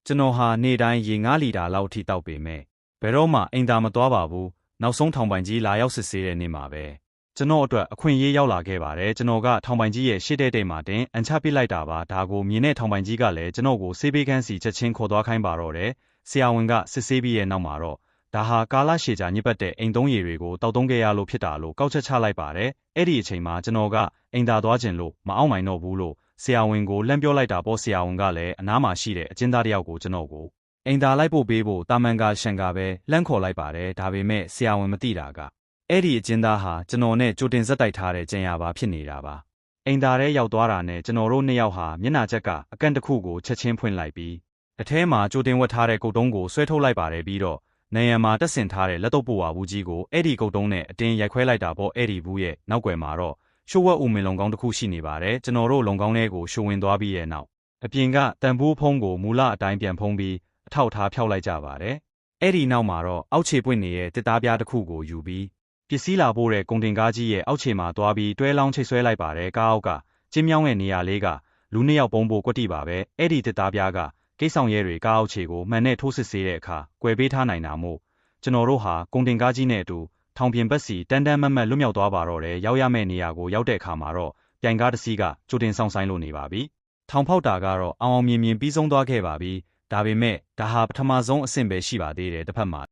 ကျွန်တော်ဟာနေ့တိုင်းရေ9 လီတာလောက်ထိတောက်ပေမဲ့ဘယ်တော့မှအိမ်သာမသွားပါဘူးနောက်ဆုံးထောင်ပိုင်ကြီးလာရောက်စစ်ဆေးတဲ့နေ့မှာပဲကျွန်တော်အတွက်အခွင့်အရေးရောက်လာခဲ့ပါတယ်ကျွန်တော်ကထောင်ပိုင်ကြီးရဲ့ရှေ့တဲ့မှာတင်အန်ချပစ်လိုက်တာပါဒါကိုမြင်တဲ့ထောင်ပိုင်ကြီးကလည်းကျွန်တော်ကိုဆေးပေးခန်းစီချက်ချင်းခေါ်သွားခိုင်းပါတော့တယ်ဆရာဝန်ကစစ်ဆေးပြီးရဲ့နောက်မှာတော့ဒါဟာကာလရှည်ကြာညစ်ပတ်တဲ့အိမ်သုံးရည်တွေကိုတောက်သုံးခဲ့ရလို့ဖြစ်တာလို့ကောက်ချက်ချလိုက်ပါတယ်အဲ့ဒီအချိန်မှာကျွန်တော်ကအိမ်သာသွားခြင်းလို့မအောင်နိုင်တော့ဘူးလို့ဆရာဝန်ကိုလှမ်းပြောလိုက်တာပေါ့ဆရာဝန်ကလည်းအနားမှာရှိတဲ့အကျဉ်းသားတယောက်ကိုကျွန်တော်ကိုအိမ်သာလိုက်ဖို့ပေးဖို့တာမန်ကရှန်ကပဲလှမ်းခေါ်လိုက်ပါတယ်ဒါပေမဲ့ဆရာဝန်မသိတာကအဲ့ဒီအကျဉ်းသားဟာကျွန်တော်နဲ့ကြိုတင်ဇက်တိုက်ထားတဲ့ကြံရပါဖြစ်နေတာပါအိမ်သာထဲရောက်သွားတာနဲ့ကျွန်တော်တို့နှစ်ယောက်ဟာမျက်နှာချက်ကအကန့်တစ်ခုကိုချက်ချင်းဖွင့်လိုက်ပြီးအထဲမှာကြိုတင်ဝတ်ထားတဲ့ကုတ်တုံးကိုဆွဲထုတ်လိုက်ပါတယ်ပြီးတော့နေရံမှာတက်ဆင်ထားတဲ့လက်တော့ပို့ဝါဘူးကြီးကိုအဲ့ဒီကုတ်တုံးနဲ့အတင်းရိုက်ခွဲလိုက်တာပေါ့အဲ့ဒီဘူးရဲ့နောက်ွယ်မှာတော့ရှိုးဝက်ဦးမင်လုံကောင်းတစ်ခုရှိနေပါတယ်ကျွန်တော်တို့လုံကောင်းထဲကိုရှိုးဝင်သွားပြီးရဲ့နောက်အပြင်ကတန်ဖိုးဖုံးကိုမူလအတိုင်းပြန်ဖုံးပြီးအထောက်ထားဖျောက်လိုက်ကြပါတယ်အဲ့ဒီနောက်မှာတော့အောက်ခြေပွင့်နေတဲ့တစ်သားပြားတစ်ခုကိုယူပြီးပစ္စည်းလာပို့တဲ့ကုန်တင်ကားကြီးရဲ့အောက်ခြေမှာသွားပြီးတွဲလောင်းချိတ်ဆွဲလိုက်ပါတယ်ကားအောက်ကကျင်းမြောင်းရဲ့နေရာလေးကလူနှစ်ယောက်ပုံဖို့ကွက်တိပါပဲအဲ့ဒီတစ်သားပြားကကိတ်ဆောင်ရဲတွေကားအောက်ခြေကိုမှန်နဲ့ထိုးစစ်ဆေးတဲ့အခါကွယ်ပေးထားနိုင်တာမို့ကျွန်တော်တို့ဟာကုန်တင်ကားကြီးနဲ့အတူထောင်ပြင်ဘက်စီတန်းတန်းမတ်မတ်လွတ်မြောက်သွားပါတော့တယ်ရောက်ရမယ့်နေရာကိုရောက်တဲ့အခါမှာတော့ပြိုင်ကားတစ်စီးကကြိုတင်ဆောင်ဆိုင်လို့နေပါပြီထောင်ဖောက်တာကတော့အောင်အောင်မြင်မြင်ပြီးဆုံးသွားခဲ့ပါပြီဒါပေမဲ့ဒါဟာပထမဆုံးအဆင့်ပဲရှိပါသေးတယ်တစ်ဖက်မှာ